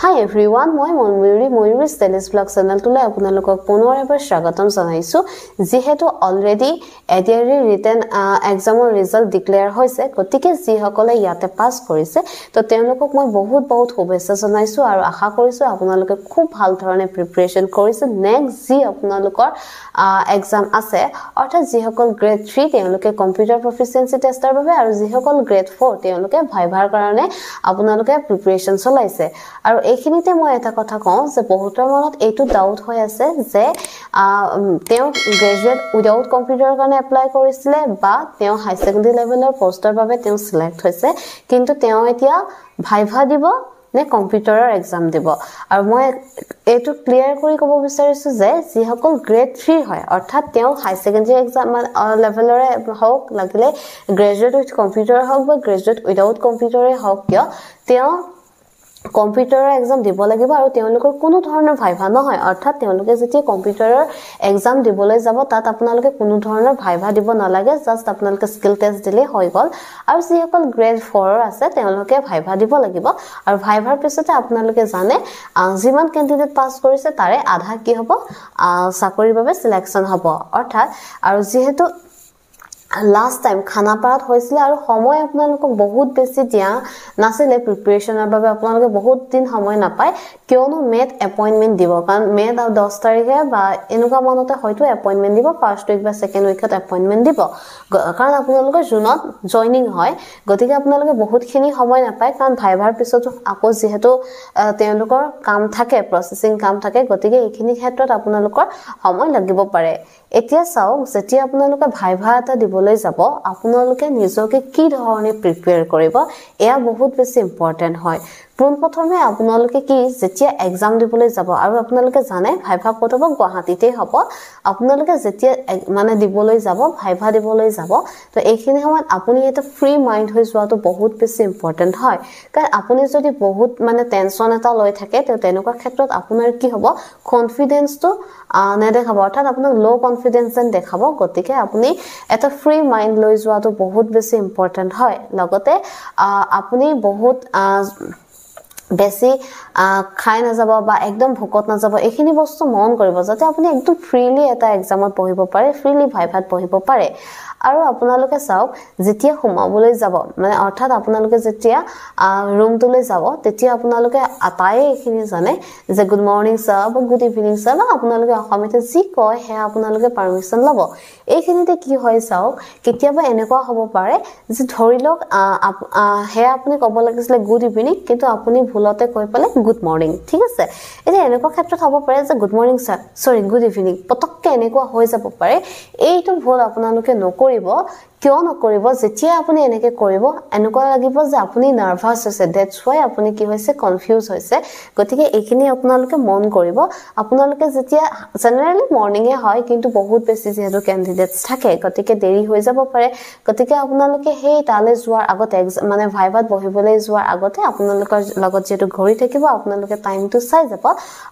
Hi everyone, মই ময়ূৰী stylish blog চেনেলটোলৈ আপোনালোকক পুনৰ এবাৰ স্বাগতম জনাইছো যেহেতু অলৰেডি এডিআৰই ৰিটেন এক্সামৰ ৰিজাল্ট ডিক্লেয়াৰ হৈছে গতিকে যিসকলে ইয়াতে পাছ কৰিছে তো তেওঁলোকক মই বহুত শুভেচ্ছা জনাইছো আৰু আশা কৰিছো আপোনালোকে খুব ভাল ধৰণে প্ৰিপাৰেচন কৰিছে নেক্সট যি আপোনালোকৰ এক্সাম আছে অৰ্থাৎ যিসকল গ্ৰেড 3 তেওঁলোকে কম্পিউটাৰ প্ৰফিচিয়েন্সি টেষ্টৰ বাবে আৰু যিসকল গ্ৰেড 4 তেওঁলোকে ভাইভাৰ কাৰণে আপোনালোকে প্ৰিপাৰেচন চলাইছে আৰু এইখিনিতে মই এটা কথা কওঁ যে বহুতৰ মনত এইটো ডাউট হৈ আছে যে তেওঁ গ্ৰেজুৱেট উইদাউট কম্পিউটাৰৰ কাৰণে এপ্লাই কৰিছিলে বা তেওঁ হাই সেকেন্ডাৰী লেভেলৰ পোষ্টৰ বাবে তেওঁ সিলেক্ট হৈছে কিন্তু তেওঁ এতিয়া ভাইভা দিব নে কম্পিউটাৰৰ এক্সাম দিব আৰু মই এইটো ক্লিয়াৰ কৰি ক'ব বিচাৰিছো যে যিসকল গ্ৰেড 3 হয় অৰ্থাৎ তেওঁ হাই সেকেন্ডাৰী এক্সাম লেভেলৰে হওক লাগিলে গ্ৰেজুৱেট উইথ কম্পিউটাৰ হওক বা গ্ৰেজুৱেট উইদাউট কম্পিউটাৰে হওক কিয় তেওঁ কম্পিউটাৰৰ এক্সাম দিব লাগিব আৰু তেওঁলোকৰ কোনো ধৰণৰ ভাইভা নহয় অৰ্থাৎ তেওঁলোকে যেতিয়া কম্পিউটাৰৰ এক্সাম দিবলৈ যাব তাত আপোনালোকে কোনো ধৰণৰ ভাইভা দিব নালাগে জাস্ট আপোনালোকে স্কিল টেষ্ট দিলে হৈ গল আৰু যিসকল গ্ৰেড 4 আছে তেওঁলোকে ভাইভা দিব লাগিব আৰু ভাইভাৰ পিছতে আপোনালোকে জানে যিমান ক্যান্ডিডেট পাস কৰিছে তাৰে আধা কি হ'ব চাকৰিৰ বাবে সিলেকশন হ'ব অৰ্থাৎ আৰু যেহেতু last time খানাপাৰাত হৈছিল আৰু সময় আপোনালোকক বহুত বেছি দিয়া নাছিলে প্ৰিপাৰেচনৰ বাবে আপোনালোকে বহুত দিন সময় নাপায় কিয়নো মেট এপইন্টমেন্ট দিব কাৰণ মেট 10 তাৰিখে বা এনেকুৱা মানতে হয়তো এপইন্টমেন্ট দিব ফাৰ্স্ট উইক বা সেকেন্ড উইকত এপইন্টমেন্ট দিব কাৰণ আপোনালোকৰ জুনত জয়নিং হয় গতিকে আপোনালোকে বহুতখিনি সময় নাপায় কাৰণ ভাইভাৰ পিছত আকৌ যেহেতু তেওঁলোকৰ কাম থাকে প্ৰসেসিং কাম থাকে গতিকে এইখিনি ক্ষেত্ৰত আপোনালোকৰ সময় লাগিব পাৰে এতিয়া চাওক যেতিয়া আপোনালোকে ভাইভা এটা দিবলৈ যাব আপোনালোকে নিজকে কি ধৰণে প্ৰিপেয়াৰ কৰিব এয়া বহুত বেছি ইম্পৰ্টেন্ট হয় প্ৰথমে আপোনালোকে কি যেতিয়া এক্সাম দিবলৈ যাব আৰু আপোনালোকে জানে ভাইভা ক'ত হ'ব গুৱাহাটীতে হ'ব আপোনালোকে যেতিয়া মানে দিবলৈ যাব ভাইভা দিবলৈ যাব তো এইখিনি সময়ত আপুনি এটা ফ্ৰী মাইন্ড হৈ যোৱাটো বহুত বেছি ইম্পৰ্টেন্ট হয় কাৰণ আপুনি যদি বহুত মানে টেনচন এটা লৈ থাকে তো তেনেকুৱা ক্ষেত্ৰত আপোনাৰ কি হ'ব কনফিডেন্সটো নেদেখাব অৰ্থাৎ আপোনাক লো কনফিডেন্স যেন দেখাব গতিকে আপুনি এটা ফ্ৰী মাইন্ড লৈ যোৱাটো বহুত বেছি ইম্পৰ্টেন্ট হয় লগতে আপুনি বহুত বেছি খাই না যাব বা একদম ভোকত না যাব এইখিনি বস্তু মন কৰিব যাতে আপুনি একদম ফ্ৰীলি এটা এক্সামত পঢ়িব পাৰে ফ্ৰীলি ভাইভাত পঢ়িব পাৰে আৰু আপোনালোকে চাওক যেতিয়া সোমাবলৈ যাব মানে অৰ্থাৎ আপোনালোকে যেতিয়া ৰুমটোলৈ যাব তেতিয়া আপোনালোকে আটাই এইখিনি জানে যে গুড মৰ্নিং স্যাৰ বা গুড ইভিনিং স্যাৰ বা আপোনালোকে অসমীয়াতে যি কয় হে আপোনালোকে পাৰমিশন ল'ব এইখিনিতে কি হয় চাওক কেতিয়াবা এনেকুৱা হ'ব পাৰে যে ধৰি লওক হে আপুনি ক'ব লাগিছিলে গুড ইভিনিং কিন্তু আপুনি ভুলতে কৈ পালে গুড মৰ্নিং ঠিক আছে এতিয়া এনেকুৱা ক্ষেত্ৰত হ'ব পাৰে যে গুড মৰ্নিং স্যাৰ সৰি গুড ইভিনিং পতককে এনেকুৱা হৈ যাব পাৰে এইটো ভুল আপোনালোকে নকৰিব কিয় নকৰিব যেতিয়া আপুনি এনেকে কৰিব এনেকুৱা লাগিব যে আপুনি নাৰ্ভাস হৈছে দ্যাটস হোৱাই আপুনি কি হৈছে কনফিউজ হৈছে গতিকে এইখিনি আপোনালোকে মন কৰিব আপোনালোকে যেতিয়া জেনাৰেলি মৰ্নিংে হয় কিন্তু বহুত বেছি যেহেতু ক্যান্ডিডেটস থাকে গতিকে দেৰি হৈ যাব পাৰে গতিকে আপোনালোকে হেই তালে যোৱাৰ আগতে মানে ভাইভাত বহিবলৈ যোৱাৰ আগতে আপোনালোকৰ লগত যেটো ঘড়ী থাকিব আপোনালোকে টাইমটো চাই যাব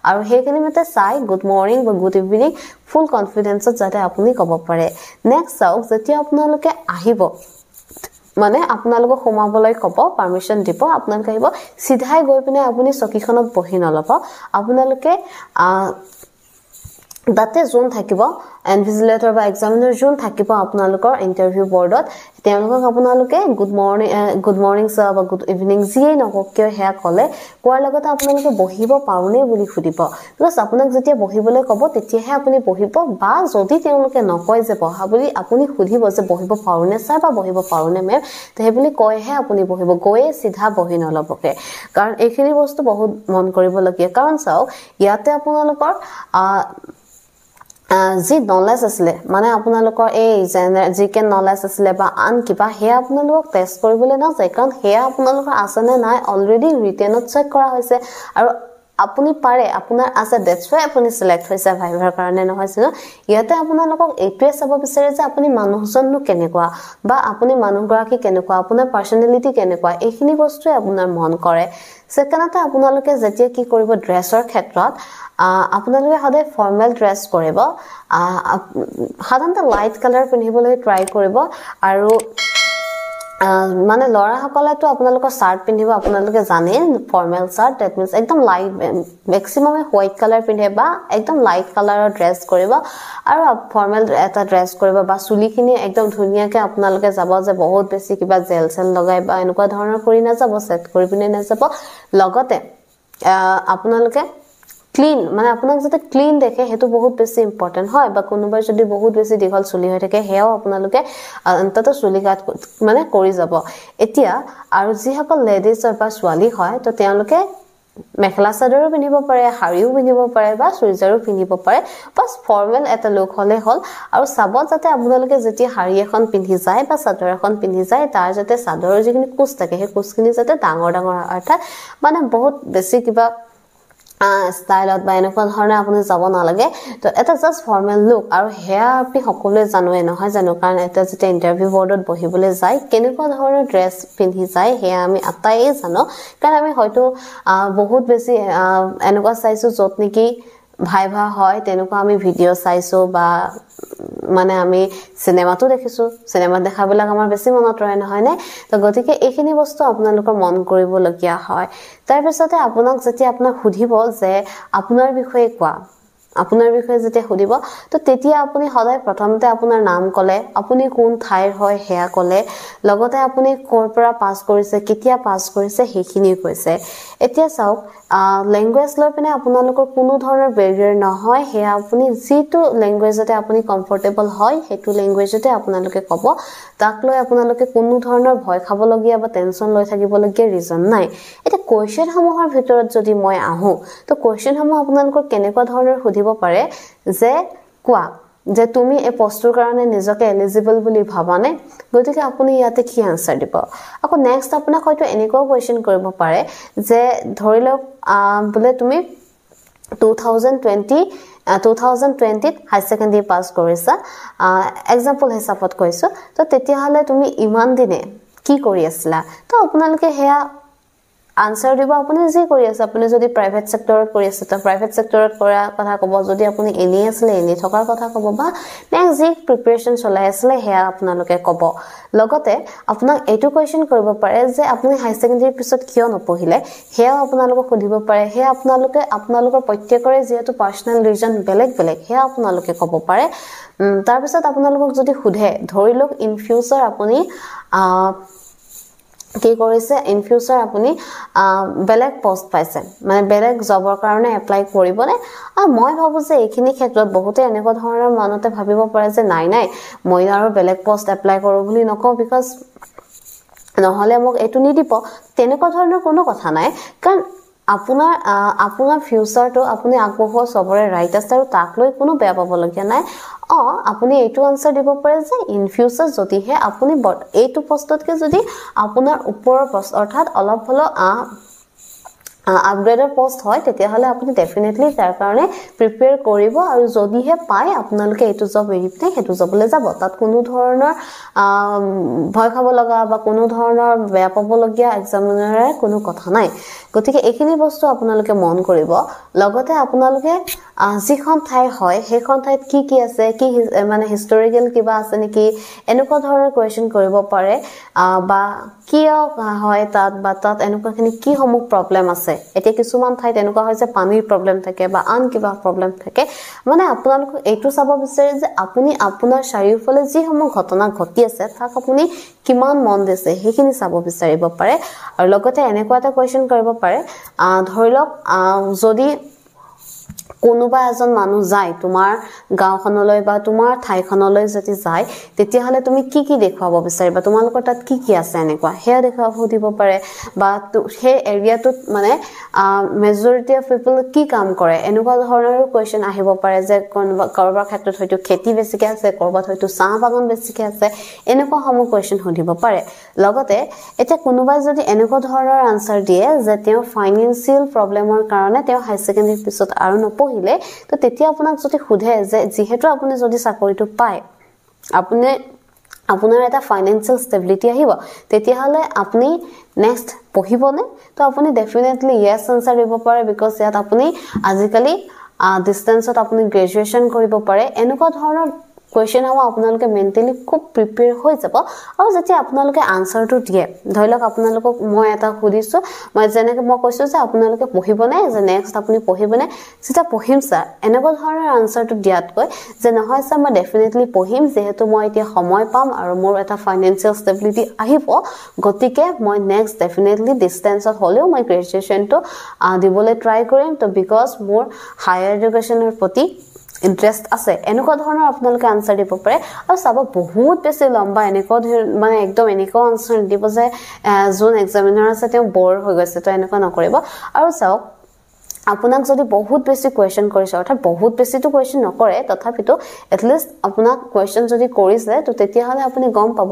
আৰু হেইখিনি মতে চাই গুড মৰ্নিং বা গুড ইভিনিং ফুল কনফিডেন্সত যাতে আপুনি ক'ব পাৰে নেক্সট চাওক যেতিয়া আপোনালোকে আহিব মানে আপোনালোকক সোমাবলৈ ক'ব পাৰমিশন দিব আপোনালোকে আহিব সিধাই গৈ পিনে আপুনি চকীখনত বহি নলব আপোনালোকে দাতে জোন থাকিব ইনভিজিলেটৰ বা এক্সামিনাৰ জোন থাকিব আপোনালোকৰ ইন্টাৰভিউ বৰ্ডত তেওঁলোকক আপোনালোকে গুড মৰ্নিং স্যাৰ বা গুড ইভিনিং যিয়ে নকওক কিয় হেয়া ক'লে কোৱাৰ লগতে আপোনালোকে বহিব পাৰোনে বুলি সুধিব প্লাস আপোনাক যেতিয়া বহিবলৈ ক'ব তেতিয়াহে আপুনি বহিব বা যদি তেওঁলোকে নকয় যে বহা বুলি আপুনি সুধিব যে বহিব পাৰোনে স্যাৰ বা বহিব পাৰোনে মেম তেহে বুলি কয়হে আপুনি বহিব গৈয়ে সিধা বহি নলবকে কাৰণ এইখিনি বস্তু বহুত মন কৰিবলগীয়া কাৰণ চাওক ইয়াতে আপোনালোকৰ যি নলেজ আছিলে মানে আপোনালোকৰ এই জিকে নলেজ আছিলে বা আন কিবা হে আপোনালোকক টেষ্ট কৰিবলৈ না যায় কাৰণ হে আপোনালোকৰ আছে নে নাই অলৰেডি ৰিটেনত চেক কৰা হৈছে আৰু আপুনি পাৰে আপোনাৰ আছে দ্যাটস হোৱাই আপুনি সিলেক্ট হৈছে ভাইভাৰ কাৰণে নহয়ছিল ইয়াতে আপোনালোকক এইটোৱে চাব বিচাৰে যে আপুনি মানুহজননো কেনেকুৱা বা আপুনি মানুহগৰাকী কেনেকুৱা আপোনাৰ পাৰ্সোনালিটি কেনেকুৱা এইখিনি বস্তুৱে আপোনাৰ মন কৰে সেকেন্ডতে আপোনালোকে যেতিয়া কি কৰিব ড্ৰেছৰ ক্ষেত্ৰত আপোনালোকে সদায় ফৰ্মেল ড্ৰেছ কৰিব সাধাৰণতে লাইট কালাৰ পিন্ধিবলৈ ট্ৰাই কৰিব আৰু মানে লৰা সকলেটো আপোনালোকৰ শাৰ্ট পিন্ধিব আপোনালোকে জানে ফৰ্মেল শাৰ্ট দ্যাট মিন্স একদম লাইট ম্যাক্সিমাম হোয়াইট কালাৰ পিন্ধে বা একদম লাইট কালাৰৰ ড্ৰেছ কৰিব আৰু ফৰ্মেল এটা ড্ৰেছ কৰিব বা চুলিখিনি একদম ধুনিয়াকে আপোনালোকে যাব যে বহুত বেছি কিবা জেল সেল লগাই বা এনেকুৱা ধৰণৰ কৰি না যাব সেট কৰি পিনে না যাব লগতে আপোনালোকে ক্লিন মানে আপোনাক যেতে ক্লিন দেখে হেতু বহুত বেছি ইম্পৰ্টেন্ট হয় বা কোনোবাই যদি বহুত বেছি দীঘল চুলি হৈ থাকে হেও আপোনালোকে অন্তত চুলি কাট মানে কৰি যাব এতিয়া আৰু যি সকল লেডিজ বা ছোৱালী হয় তো তেওঁলোকে মেখেলা চাদৰো পিন্ধিব পাৰে হাৰিও পিন্ধিব পাৰে বা চুইজাৰো পিন্ধিব পাৰে বাস ফৰ্মেল এটা লুক হলে হল আৰু সাব যাতে আপোনালোকে যেতি হাৰি এখন পিন্ধি যায় বা চাদৰ এখন পিন্ধি যায় তাৰ যাতে চাদৰৰ যিখিনি কুচ থাকে হে কুচখিনি যাতে ডাঙৰ ডাঙৰ অৰ্থাৎ মানে বহুত বেছি কিবা স্টাইলত বা এনেকুৱা ধৰণে আপুনি যাব নালাগে তো এটা জাস্ট ফৰ্মেল লুক আৰু হেয়া আপনি সকলোৱে জানোৱে নহয় জানো কাৰণ এটা যেটা ইন্টাৰভিউ বোৰ্ডত বহিবলৈ যায় কেনেকুৱা ধৰণৰ ড্ৰেছ পিন্ধি যায় হেয়া আমি আটাইয়ে জানো কাৰণ আমি হয়তো বহুত বেছি এনেকুৱা চাইছো যত নেকি ভাইভা হয় তেনেকুৱা আমি ভিডিও চাইছো বা মানে আমি সিনেমাটো দেখিছো সিনেমা দেখাবিলাক আমাৰ বেছি মনত ৰয় নহয় নে তো গতিকে এইখিনি বস্তু আপোনালোকৰ মন কৰিব লগিয়া হয় তাৰ পিছতে আপোনাক যেতিয়া আপোনাক সুধিব যে আপোনাৰ বিষয়ে কোৱা আপোনাৰ বিষয়ে যেতিয়া সুধিব তো তেতিয়া আপুনি সদায় প্ৰথমতে আপোনাৰ নাম কলে আপুনি কোন ঠাইৰ হয় হেয়া কলে লগতে আপুনি কৰ পৰা পাস কৰিছে কেতিয়া পাস কৰিছে হেখিনি কৈছে এতিয়া চাওক ল্যাঙ্গুৱেজ লৈ পিনে আপোনালোকৰ কোনো ধৰণৰ বেৰিয়াৰ নহয় হেয়া আপুনি যেটো ল্যাঙ্গুৱেজতে আপুনি কমফৰ্টেবল হয় হেতু ল্যাঙ্গুৱেজতে আপোনালোকে কব তাক লৈ আপোনালোকে কোনো ধৰণৰ ভয় খাব লগিয়া বা টেনচন লৈ থাকিব লগিয়া ৰিজন নাই এটা কোৱেশ্চন সমূহৰ ভিতৰত যদি মই আহো তো কোৱেশ্চন সমূহ আপোনালোকৰ কেনেকুৱা ধৰণৰ সুধিব পাৰে যে কোৱা যে তুমি এই পোষ্টৰ কাৰণে নিজকে এলিজিবল বুলি ভাবানে গতিকে আপুনি ইয়াতে কি আনসাৰ দিব আকৌ নেক্সট আপোনাক হয়তো এনেকুৱা কোৱেশ্চন কৰিব পাৰে যে ধৰি লওক বলে তুমি 2020 হাই সেকেন্ডাৰী পাস কৰিছা এক্সাম্পল হিচাপত কৈছো তো তেতিয়া হলে তুমি ইমান দিনে কি কৰি আছিলা তো আপোনালোকে হেয়া আনসাৰ দিব আপুনি যি কৰি আছে আপুনি যদি প্ৰাইভেট সেক্টৰত কৰি আছে তো প্ৰাইভেট সেক্টৰত কৰা কথা কব যদি আপুনি এনি আসলে এনি থকাৰ কথা কব বা নেক্সট যি প্ৰিপাৰেচন চলাই আছে হেয়া আপোনালোকে কব লগতে আপোনাক এটো কোৱেশ্চন কৰিব পাৰে যে আপুনি হাই সেকেন্ডাৰী পিছত কিয় নপঢ়িলে হেয়া আপোনালোকক সুধিব পাৰে হেয়া আপোনালোকৰ প্ৰত্যেকৰে যেহেতু পাৰ্সোনাল ৰিজন বেলেগ বেলেগ হেয়া আপোনালোকে কব পাৰে তাৰ পিছত আপোনালোকক যদি সুধে ধৰি লওক ইন ফিউচাৰ আপুনি কি কৰিছে ইন ফিউচাৰ আপুনি বেলেগ পোষ্ট পাইছে মানে বেলেগ জবৰ কাৰণে এপ্লাই কৰিবনে মই ভাবো যে এইখিনি ক্ষেত্ৰত বহুতে এনেকুৱা ধৰণৰ মনতে ভাবিব পাৰে যে নাই মই আৰু বেলেগ পোষ্ট এপ্লাই কৰো বুলি নকও বিকজ নহলে মোক এটো নিদিব তেনেকুৱা ধৰণৰ কোনো কথা নাই কাৰণ আপোনাৰ ফিউচাৰটো আপুনি আগবঢ়োৱা সবৰে ৰাইট আছে আৰু তাক লৈ কোনো বেয়া পাব লগিয়া নাই আপুনি এইটো আনসাৰ দিব পাৰে যে ইন ফিউচাৰ যদিহে আপুনি এইটো পোষ্টতকে যদি আপোনাৰ ওপৰৰ পোষ্ট অৰ্থাৎ অলপ হলো আপগ্ৰেডৰ পোষ্ট হয় তেতিয়া হলে আপুনি ডেফিনেটলি তাৰ কাৰণে প্ৰিপেয়াৰ কৰিব আৰু যদিহে পায় আপোনালোকে এইটো জব এৰি পিনে হেতু জবলে যাব তাত কোনো ধৰণৰ ভয় খাব লগা বা কোনো ধৰণৰ বেয়া পাব লগিয়া এক্সামিনাৰৰ কোনো কথা নাই গতিকে এইখিনি বস্তু আপোনালোকে মন কৰিব লগতে আপোনালোকে যিখন ঠাই হয় সেইখন ঠাইত কি আছে কি মানে হিষ্টৰিকেল কিবা আছে নেকি এনেকুৱা ধৰণৰ কোৱেশ্চন কৰিব পাৰে বা কিয় হয় তাত এনেকুৱাখিনি কি সমূহ প্ৰবলেম আছে এতিয়া কিছুমান ঠাইত এনেকুৱা হয় যে পানীৰ প্ৰবলেম থাকে বা আন কিবা প্ৰবলেম থাকে মানে আপোনালোক এইটো চাব বিচাৰে যে আপুনি আপোনাৰ চাৰিওফালে যি সমূহ ঘটনা ঘটি আছে তাক আপুনি কিমান মন দিছে হেখিনি চাব বিচাৰিব পাৰে আৰু লগতে এনেকুৱা এটা কোৱেশ্চন কৰিব পাৰে ধৰি লওক যদি কোনোবা এজন মানুহ যায় তোমাৰ গাঁওখনলৈ বা তোমাৰ ঠাইখনলৈ যদি যায় তেতিয়া হলে তুমি কি দেখুৱাব বিচাৰিবা তোমালোকৰ তাত কি আছে এনেকুৱা হেয়া দেখুৱাব দিব পাৰে বা সেই এৰিয়াটোত মানে মেজৰিটি অফ পিপল কি কাম কৰে এনেকুৱা ধৰণৰ কোৱেশ্চন আহিব পাৰে যে কৰবাৰ ক্ষেত্ৰত হয়তো খেতি বেছিকে আছে কৰবাত হয়তো চাহ বাগান বেছিকে আছে এনেকুৱা সমূহ কোৱেশ্চন সুধিব পাৰে লগতে এটা কোনোবাই যদি এনেকুৱা ধৰণৰ আনসাৰ দিয়ে যে তেওঁ ফাইনান্সিয়াল প্ৰবলেমৰ কাৰণে তেওঁ হাই সেকেন্ডাৰী পিছত আৰু নপঢ়িলে তো তেতিয়া আপোনাক যদি সুধে যে যেহেতু আপুনি যদি চাকৰিটো পায় আপোনাৰ এটা ফাইনান্সিয়াল ষ্টেবিলিটি আহিব তেতিয়া হলে আপুনি নেক্সট পঢ়িবনে তো আপুনি ডেফিনেটলি ইয়েস আনসাৰ দিব পাৰে বিকজ ইয়াত আপুনি আজিকালি ডিসটেন্সত আপুনি গ্ৰেজুৱেচন কৰিব পাৰে এনেকুৱা ধৰণৰ কোৱেশ্চন হ'ব আপোনালোকে মেন্টেলি খুব প্ৰিপেয়াৰ হৈ যাব আৰু যেতিয়া আপোনালোকে আনসাৰটো দিয়ে ধৰি লওক আপোনালোকক মই এটা সুধিছো মই যেনেকৈ মই কৈছো যে আপোনালোকে পঢ়িবনে যে নেক্সট আপুনি পঢ়িবনে সেটা পঢ়িম স্যাৰ এনেকুৱা ধৰণৰ আনসাৰটো দিয়াতকৈ যে নহয় স্যাৰ মই ডেফিনেটলি পঢ়িম যেহেতু মই এতিয়া সময় পাম আৰু মোৰ এটা ফাইনান্সিয়েল ষ্টেবিলিটি আহিব গতিকে মই নেক্সট ডেফিনেটলি ডিসটেন্সত হলেও মই গ্ৰেজুৱেচনটো দিবলৈ ট্ৰাই কৰিম তো বিকজ মোৰ হায়াৰ এডুকেশ্যনৰ প্ৰতি ইন্টাৰেষ্ট আছে এনেকুৱা ধৰণৰ আপোনালোকে আনসাৰ দিব পাৰে আৰু চাব বহুত বেছি লম্বা এনেকুৱা মানে একদম এনেকুৱা আনসাৰ দিব যে যোন এক্সামিনাৰ আছে তেওঁ বৰ হৈ গৈছে তো এনেকুৱা নকৰিব আৰু চাওক আপোনাক যদি বহুত বেছি কোৱেশ্চন কৰিছে অৰ্থাৎ বহুত বেছিটো কোৱেশ্চন নকৰে তথাপিতো এটলিষ্ট আপোনাক কোৱেশ্চন যদি কৰিছে তো তেতিয়া হলে আপুনি গম পাব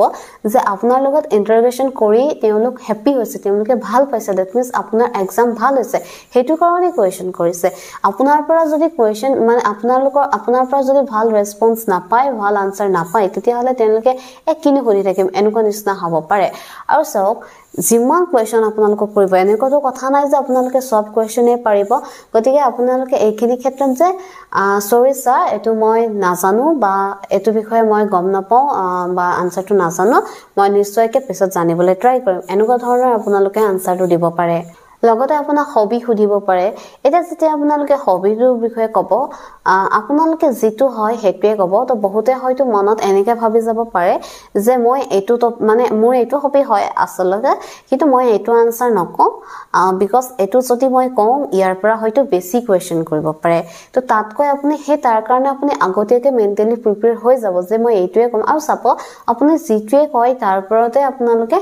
যে আপোনাৰ লগত ইন্টাৰগেশন কৰি তেওঁলোক হ্যাপি হৈছে তেওঁলোকে ভাল পাইছে দ্যাট মিন্স আপোনাৰ এক্সাম ভাল হৈছে হেতু কাৰণে কোৱেশ্চন কৰিছে আপোনাৰ পৰা যদি কোৱেশ্চন মানে আপোনাৰ পৰা যদি ভাল ৰেসপন্স নাপায় ভাল আনসাৰ নাপায় তেতিয়া হলে তেওঁলোকে কিনি কৰি থাকিম এনেকুৱা নিচিনা হ'ব পাৰে আৰু চাওক যিমান কোৱেশ্চন আপোনালোকক কৰিব এনেকুৱাটো কথা নাই যে আপোনালোকে সব কোৱেশ্চনে পাৰিব গতিকে আপোনালোকে এইখিনি ক্ষেত্ৰত যে সৰি স্যাৰ এটো মই নাজানো বা এটো বিষয়ে মই গম নাপাও বা আনসাৰটো নাজানো মই নিশ্চয়কৈ পিছত জানিবলৈ ট্ৰাই কৰিম এনেকুৱা ধৰণৰ আপোনালোকে আনসাৰটো দিব পাৰে লগতে আপোনাৰ হবি খুদিব পাৰে এটা যেতিয়া আপোনালোকে হবিৰ বিষয়ে ক'ব আপোনালোকে যেটো হয় হেতুৱে ক'ব তো বহুতে হয়তো মনত এনেকৈ ভাবি যাব পাৰে যে মই এটো মানে মোৰ এটো হবি হয় আসলতে কিন্তু মই এটো আনসাৰ নকওঁ বিকজ এটো যদি মই কওঁ ইয়াৰ পৰা হয়তো বেছি কোৱেশ্চন কৰিব পাৰে তো তাতকৈ আপুনি হে তাৰ কাৰণে আপুনি আগতীয়াকৈ মেন্টেলি প্ৰিপেয়াৰ হৈ যাব যে মই এটোৱে কম আৰু চাপ আপুনি যেটোৱে কয় তাৰ পৰতে আপোনালোকে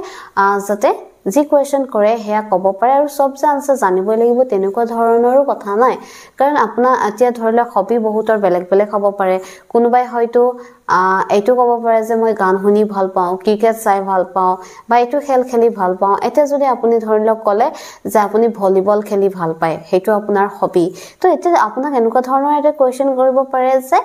যাতে যি কোৱেশ্চন কৰে হেয়া ক'ব পাৰে আৰু সব যে আনসাৰ জানিবই লাগিব তেনেকুৱা ধৰণৰো কথা নাই কাৰণ আপোনাৰ এতিয়া ধৰিলে হবি বহুতৰ বেলেগ বেলেগ হ'ব পাৰে কোনোবাই হয়তো এইটো ক'ব পাৰে যে মই গান শুনি ভাল পাওঁ ক্ৰিকেট চাই ভাল পাওঁ বা এইটো খেল খেলি ভাল পাওঁ এটা যদি আপুনি ধৰিলক ক'লে যে আপুনি ভলিবল খেলি ভাল পায় হেতু আপোনাৰ হবি তো এতিয়া আপোনাক এনেকুৱা ধৰণৰ এটা কোৱেশ্চন কৰিব পাৰে যে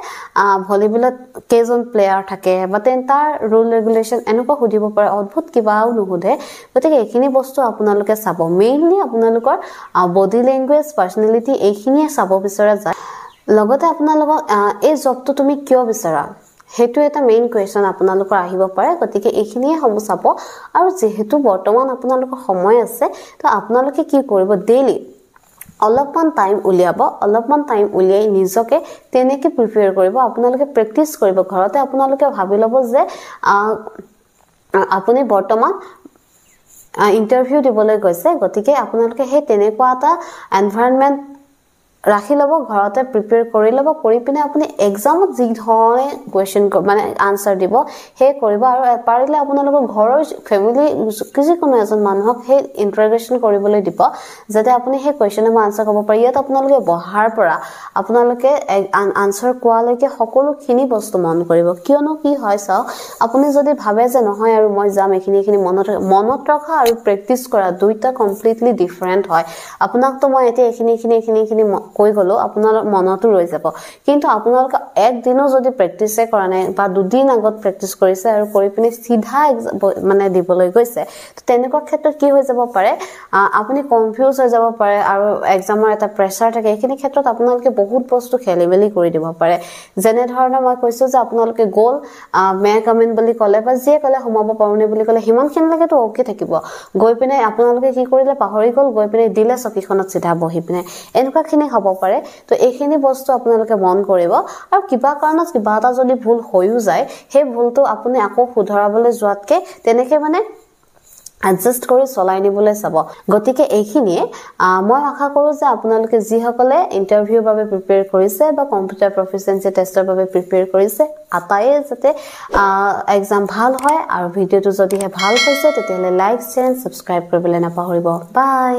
ভলিবলত কেজন প্লেয়াৰ থাকে বা তাৰ ৰুল ৰেগুলেশন এনেকুৱা সুধিব পাৰে অদ্ভুত কিবাও নুহুধে গতিকে এইখিনি বস্তু আপোনালোকে চাব মেইনলি আপোনালোকৰ বডি ল্যাঙ্গুৱেজ পাৰ্সোনালিটি এইখিনিয়ে চাব বিচৰা যায় লগতে আপোনালোকক এই জবটো তুমি কিয় বিচাৰা হেতু এটা মেইন কোৱেশ্চন আপোনালোকৰ আহিব পাৰে গতিকে এইখিনিয়ে হ'ব চাব আৰু যেহেতু বৰ্তমান আপোনালোকৰ সময় আছে তো আপোনালোকে কি কৰিব ডেইলি অলপমান টাইম উলিয়াই নিজকে তেনেকৈ প্ৰিপেয়াৰ কৰিব আপোনালোকে প্ৰেক্টিস কৰিব ঘৰতে আপোনালোকে ভাবি ল'ব যে আপুনি বৰ্তমান ইন্টাৰভিউ দিবলৈ গৈছে গতিকে আপোনালোকে হে তেনেকুৱা এটা এনভায়ৰনমেন্ট ৰাখি লব ঘৰতে প্ৰিপেয়াৰ কৰি লব কৰি পিনে আপুনি এক্সামত যি ধৰণে কোৱেশ্চন মানে আনসাৰ দিব হে কৰিব আৰু পাৰিলে আপোনালোকৰ ঘৰৰ ফ্যামিলি যিকোনো এজন মানুহক হে ইন্টাৰগেশন কৰিবলৈ দিব যাতে আপুনি হে কোৱেশ্চনৰ আনসাৰ ক'ব পাৰে ইয়াত আপোনালোকে বহাৰ পৰা আপোনালোকে আনসাৰ কোৱালৈকে সকলোখিনি বস্তু মন কৰিব কিয়নো কি হয় চাও আপুনি যদি ভাবে যে নহয় আৰু মই যাম এখিনি মনত ৰখা আৰু প্ৰেক্টিস কৰা দুইটা কমপ্লিটলি ডিফাৰেন্ট হয় আপোনাক তো মই এতিয়া এখিনি কৈ গলো আপোনাৰ মনতো ৰৈ যাব কিন্তু আপোনালোক একদিনো যদি প্ৰেক্টিসে কৰা নাই বা দুদিন আগত প্ৰেক্টিস কৰিছে আৰু কৰি পিনে সিধা মানে দিবলৈ গৈছে তো তেনেকুৱা ক্ষেত্ৰত কি হৈ যাব পাৰে আপুনি কনফিউজ হৈ যাব পাৰে আৰু এক্সামৰ এটা প্ৰেছাৰ থাকে এইখিনি ক্ষেত্ৰত আপোনালোকে বহুত বস্তু খেলিমেলি কৰি দিব পাৰে যেনে ধৰণৰ মই কৈছো যে আপোনালোকে গোল মে কমেন্ট বুলি ক'লে বা যে ক'লে সোমাব পাৰোনে বুলি ক'লে হিমানখিনলৈকে তো ওকে থাকিব গৈ পিনে আপোনালোকে কি কৰিলে পাহৰি গল গৈ পিনে দিলে চকীখনত সিধা বহি পিনে এনেকুৱাখিনি হ'ব পাৰে তো এইখিনি বস্তু আপোনালোকে মন কৰিব আৰু কিবা কাৰণত কিবা এটা যদি ভুল হৈও যায় সেই ভুলটো আপুনি আকৌ শুধৰাবলৈ যোৱাতকে তেনেকৈ মানে adjust কৰি চলাই নিবলৈ চাব গতিকে এইখিনিয়ে মই আশা কৰো যে আপোনালোকে যি সকলে ইন্টাৰভিউৰ বাবে প্ৰিপেয়াৰ কৰিছে বা কম্পিউটাৰ প্ৰফিচিয়েন্সি টেষ্টৰ বাবে প্ৰিপেয়াৰ কৰিছে আটায়ে যাতে এক্সাম ভাল হয় আৰু ভিডিওটো যদিহে ভাল হৈছে তেতিয়াহলে লাইক শেয়াৰ সাবস্ক্ৰাইব কৰিবলৈ নাপাহৰিব বাই